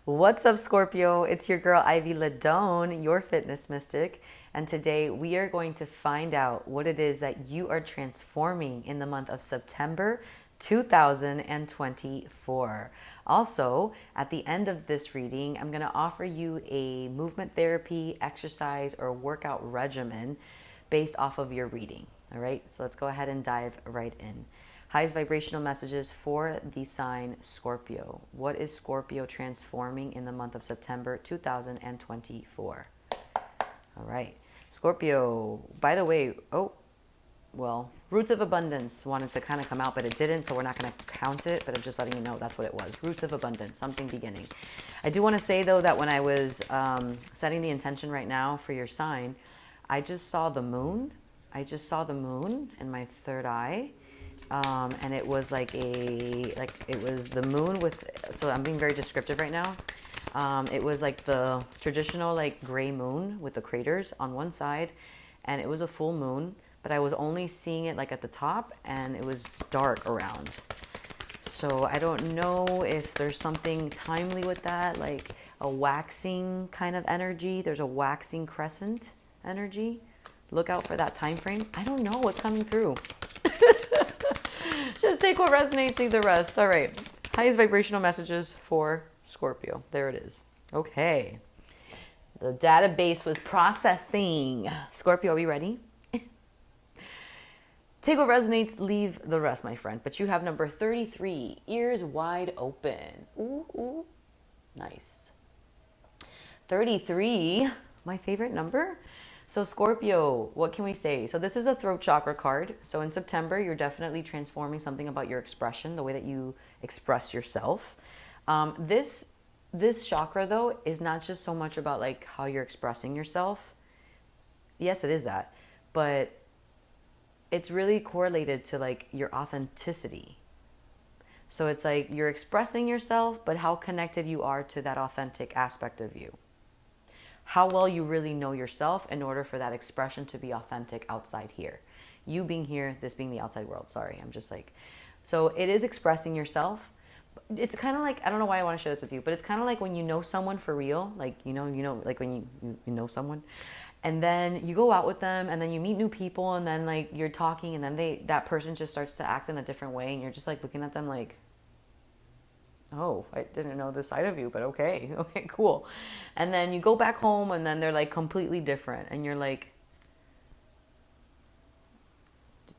What's up, Scorpio? It's your girl, Ivy Ladone, your fitness mystic. And today we are going to find out what it is that you are transforming in the month of September 2024. Also, at the end of this reading, I'm going to offer you a movement therapy, exercise, or workout regimen based off of your reading. All right, so let's go ahead and dive right in. Highest vibrational messages for the sign Scorpio. What is Scorpio transforming in the month of September 2024? All right. Scorpio, by the way, roots of abundance wanted to kind of come out, but it didn't, so we're not going to count it, but I'm just letting you know that's what it was. Roots of abundance, something beginning. I do want to say, though, that when I was setting the intention right now for your sign, I just saw the moon. I just saw the moon in my third eye. And it was it was the moon with, so I'm being very descriptive right now. It was like the traditional like gray moon with the craters on one side, and it was a full moon, but I was only seeing it like at the top, and it was dark around. So I don't know if there's something timely with that, like a waxing kind of energy. There's a waxing crescent energy. Look out for that time frame. I don't know what's coming through. Just take what resonates, leave the rest. All right. Highest vibrational messages for Scorpio. There it is. Okay. The database was processing. Scorpio, are we ready? Take what resonates, leave the rest, my friend. But you have number 33, ears wide open. Ooh, ooh. Nice. 33, my favorite number. So Scorpio, what can we say? So this is a throat chakra card. So in September, you're definitely transforming something about your expression, the way that you express yourself. This chakra, though, is not just so much about like how you're expressing yourself. Yes, it is that. But it's really correlated to like your authenticity. So it's like you're expressing yourself, but how connected you are to that authentic aspect of you. How well you really know yourself in order for that expression to be authentic outside here. You being here, this being the outside world. Sorry, I'm just like, so it is expressing yourself. It's kind of like, I don't know why I want to share this with you, but it's kind of like when you know someone for real, like, like when you know someone, and then you go out with them, and then you meet new people, and then like you're talking, and then that person just starts to act in a different way, and you're just like looking at them like, oh, I didn't know this side of you, but okay, cool. And then you go back home, and then they're like completely different, and you're like,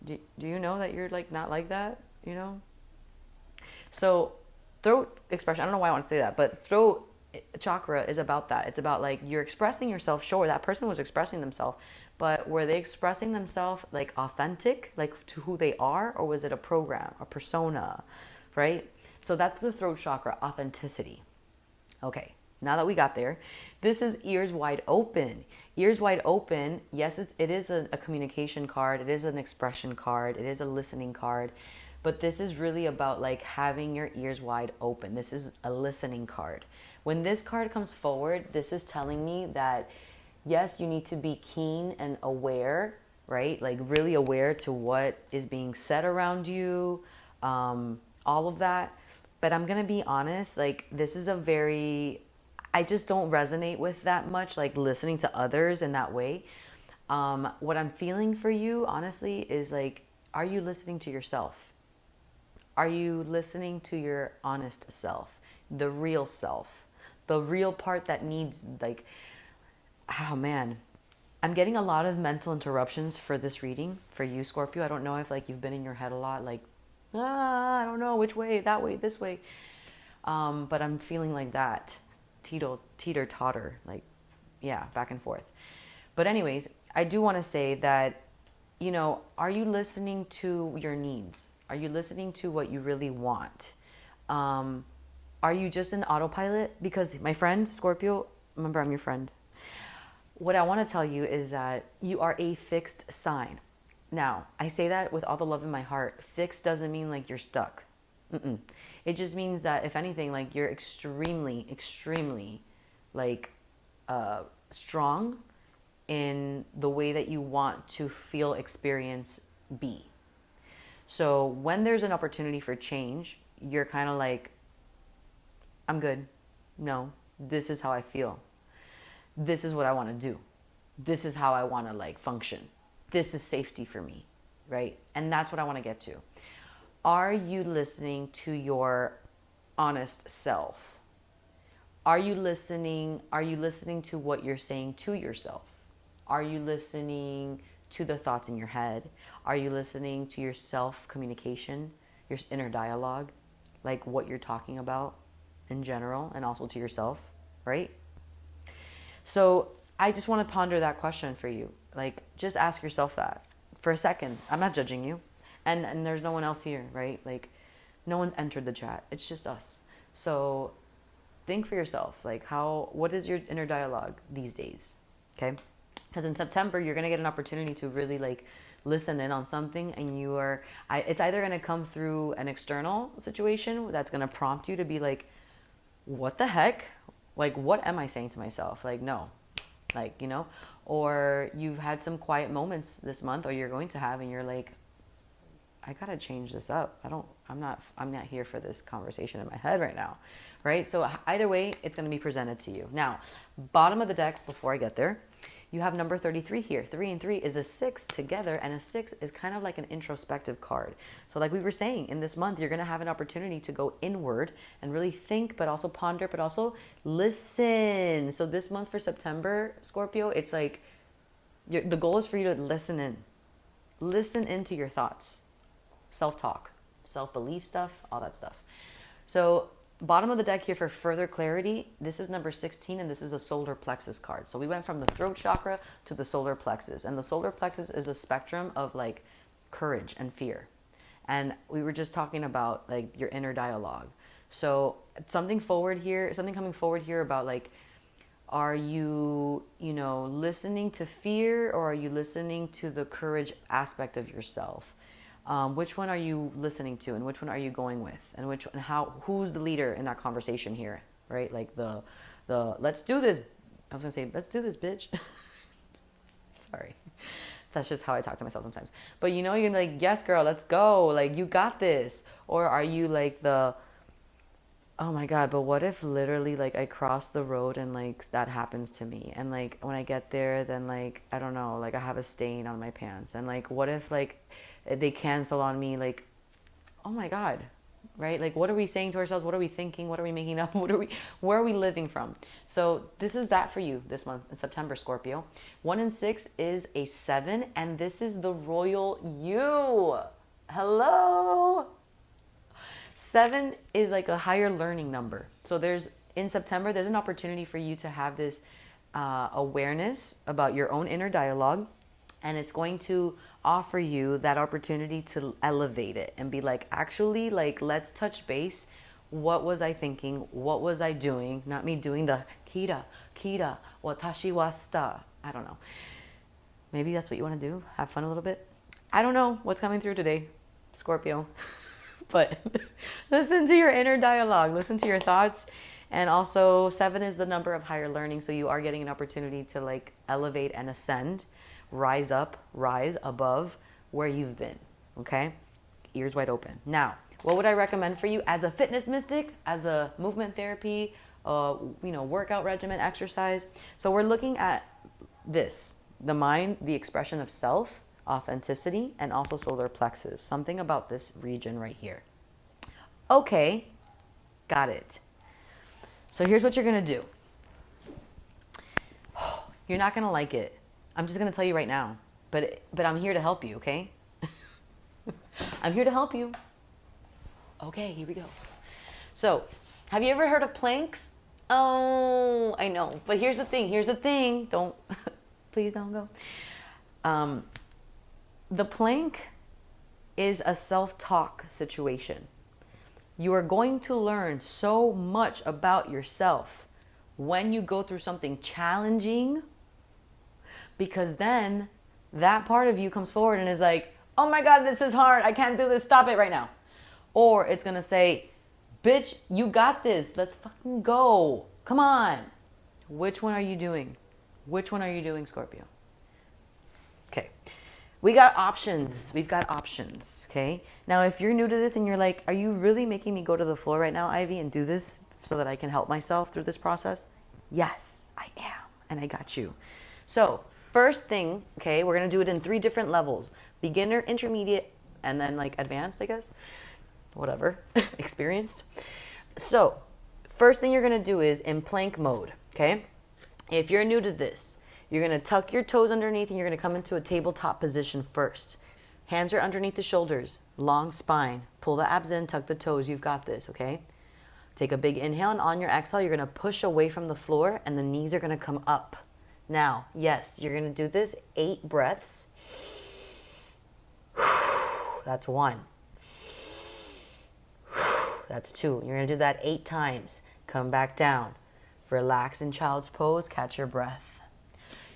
do you know that you're like not like that, So throat expression, I don't know why I want to say that, but throat chakra is about that. It's about like you're expressing yourself. Sure, that person was expressing themselves, but were they expressing themselves like authentic, like to who they are, or was it a program, a persona, right? So that's the throat chakra, authenticity. Okay, now that we got there, this is ears wide open. Ears wide open, yes, it is a communication card. It is an expression card. It is a listening card. But this is really about like having your ears wide open. This is a listening card. When this card comes forward, this is telling me that, yes, you need to be keen and aware, right? Like really aware to what is being said around you, all of that. But I'm going to be honest, like this is I just don't resonate with that much, like listening to others in that way. What I'm feeling for you, honestly, is like, are you listening to yourself? Are you listening to your honest self, the real self, the real part that needs like, oh man, I'm getting a lot of mental interruptions for this reading for you, Scorpio. I don't know if like you've been in your head a lot, like, I don't know which way, that way, this way. But I'm feeling like that, teeter totter, like, yeah, back and forth. But anyways, I do want to say that, are you listening to your needs? Are you listening to what you really want? Are you just in autopilot? Because my friend, Scorpio, remember I'm your friend. What I want to tell you is that you are a fixed sign. Now, I say that with all the love in my heart. Fixed doesn't mean like you're stuck. Mm-mm. It just means that if anything, like you're extremely, extremely like strong in the way that you want to feel, experience, be. So when there's an opportunity for change, you're kind of like, I'm good. No, this is how I feel. This is what I want to do. This is how I want to like function. This is safety for me, right? And that's what I want to get to. Are you listening to your honest self? Are you listening to what you're saying to yourself? Are you listening to the thoughts in your head? Are you listening to your self communication, your inner dialogue, like what you're talking about in general and also to yourself, right? So I just want to ponder that question for you. Like, just ask yourself that for a second. I'm not judging you. And there's no one else here, right? Like, no one's entered the chat. It's just us. So think for yourself, like what is your inner dialogue these days? Okay. Because in September, you're going to get an opportunity to really like listen in on something, and it's either going to come through an external situation that's going to prompt you to be like, what the heck? Like, what am I saying to myself? Like, no, like, or you've had some quiet moments this month, or you're going to have, and you're like, I gotta change this up. I'm not here for this conversation in my head right now, right? So either way, it's gonna be presented to you. Now, bottom of the deck, before I get there, you have number 33 here. 3 and 3 is a 6 together, and a 6 is kind of like an introspective card. So like we were saying, in this month, you're gonna have an opportunity to go inward and really think, but also ponder, but also listen. So this month for September, Scorpio, it's like, the goal is for you to listen in. Listen into your thoughts. Self-talk, self-belief stuff, all that stuff. So bottom of the deck here for further clarity, this is number 16, and this is a solar plexus card. So we went from the throat chakra to the solar plexus, and the solar plexus is a spectrum of like courage and fear. And we were just talking about like your inner dialogue. So something coming forward here about like, are you, listening to fear, or are you listening to the courage aspect of yourself? Which one are you listening to, and which one are you going with, and who's the leader in that conversation here, right? Like the let's do this. I was gonna say, let's do this, bitch. Sorry. That's just how I talk to myself sometimes. But you're like, yes, girl, let's go. Like, you got this. Or are you like oh my God, but what if literally like I cross the road and like that happens to me, and like when I get there, then like, I don't know, like I have a stain on my pants, and like what if like they cancel on me, like, oh my God, right? Like, what are we saying to ourselves? What are we thinking? What are we making up? Where are we living from? So this is that for you this month in September, Scorpio. 1 and 6 is a 7, and this is the royal you. Hello. 7 is like a higher learning number. So in September, there's an opportunity for you to have this awareness about your own inner dialogue, and it's going to offer you that opportunity to elevate it and be like, actually, like, let's touch base. What was I thinking? What was I doing? Not me doing the kira, watashi wasta. I don't know. Maybe that's what you want to do. Have fun a little bit. I don't know what's coming through today, Scorpio. But listen to your inner dialogue. Listen to your thoughts. And also 7 is the number of higher learning. So you are getting an opportunity to like elevate and ascend. Rise above where you've been, okay? Ears wide open. Now, what would I recommend for you as a fitness mystic, as a movement therapy, workout regimen, exercise? So we're looking at this, the mind, the expression of self, authenticity, and also solar plexus. Something about this region right here. Okay, got it. So here's what you're gonna do. You're not gonna like it. I'm just going to tell you right now, but I'm here to help you, okay? I'm here to help you. Okay, here we go. So, have you ever heard of planks? Oh, I know. But here's the thing. Don't, please don't go. The plank is a self-talk situation. You are going to learn so much about yourself when you go through something challenging, because then that part of you comes forward and is like, oh my God, this is hard. I can't do this. Stop it right now. Or it's going to say, bitch, you got this. Let's fucking go. Come on. Which one are you doing? Which one are you doing, Scorpio? Okay. We've got options. Okay. Now, if you're new to this and you're like, are you really making me go to the floor right now, Ivy, and do this so that I can help myself through this process? Yes, I am. And I got you. So first thing, okay, we're going to do it in 3 different levels: beginner, intermediate, and then like advanced, I guess. Whatever, experienced. So first thing you're going to do is in plank mode, okay? If you're new to this, you're going to tuck your toes underneath and you're going to come into a tabletop position first. Hands are underneath the shoulders, long spine. Pull the abs in, tuck the toes. You've got this, okay? Take a big inhale, and on your exhale, you're going to push away from the floor and the knees are going to come up. Now, yes, you're going to do this 8 breaths. That's 1. That's 2. You're going to do that 8 times. Come back down. Relax in child's pose. Catch your breath.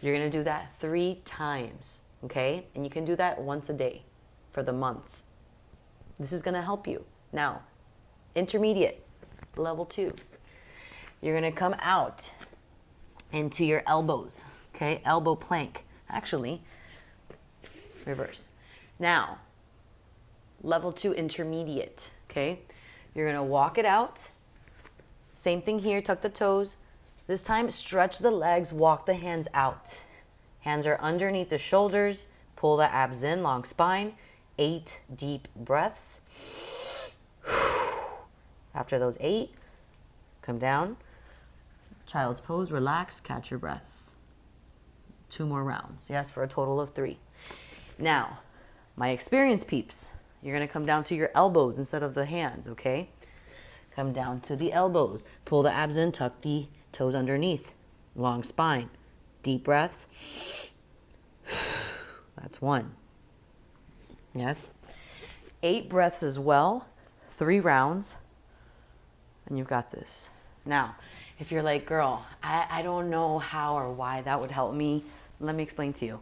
You're going to do that 3 times, okay? And you can do that once a day for the month. This is going to help you. Now, intermediate, level 2. You're going to come out into your elbows, okay? Elbow plank. Actually, reverse. Now, level 2, intermediate, okay? You're going to walk it out. Same thing here, tuck the toes. This time, stretch the legs, walk the hands out. Hands are underneath the shoulders. Pull the abs in, long spine. 8 deep breaths. After those 8, come down. Child's pose, relax, catch your breath. 2 more rounds, yes, for a total of 3. Now, my experienced peeps, you're going to come down to your elbows instead of the hands, okay? Come down to the elbows. Pull the abs in, tuck the toes underneath. Long spine. Deep breaths. That's 1. Yes. 8 breaths as well. 3 rounds. And you've got this. Now, if you're like, girl, I don't know how or why that would help me, let me explain to you.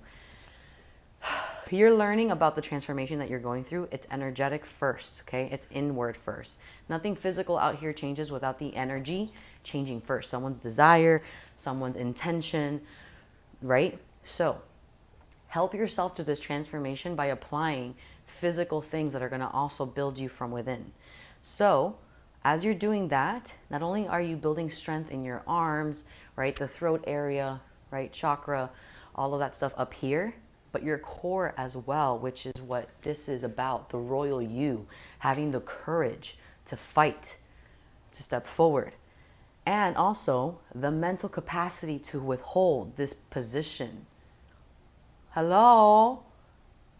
You're learning about the transformation that you're going through. It's energetic first, okay? It's inward first. Nothing physical out here changes without the energy changing first. Someone's desire, someone's intention, right? So help yourself through this transformation by applying physical things that are going to also build you from within. So as you're doing that, not only are you building strength in your arms, right? The throat area, right? Chakra, all of that stuff up here, but your core as well, which is what this is about, the royal you, having the courage to fight, to step forward. And also the mental capacity to withhold this position. Hello?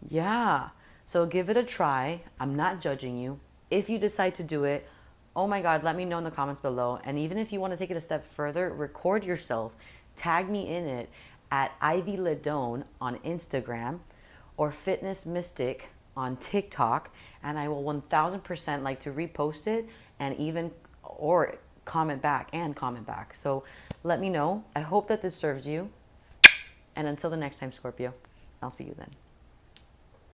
Yeah. So give it a try. I'm not judging you. If you decide to do it, oh my God, let me know in the comments below. And even if you want to take it a step further, record yourself, tag me in it at Ivy Ladone on Instagram or FitnessMystic on TikTok, and I will 1000% like to repost it and even or comment back. So let me know. I hope that this serves you. And until the next time, Scorpio, I'll see you then.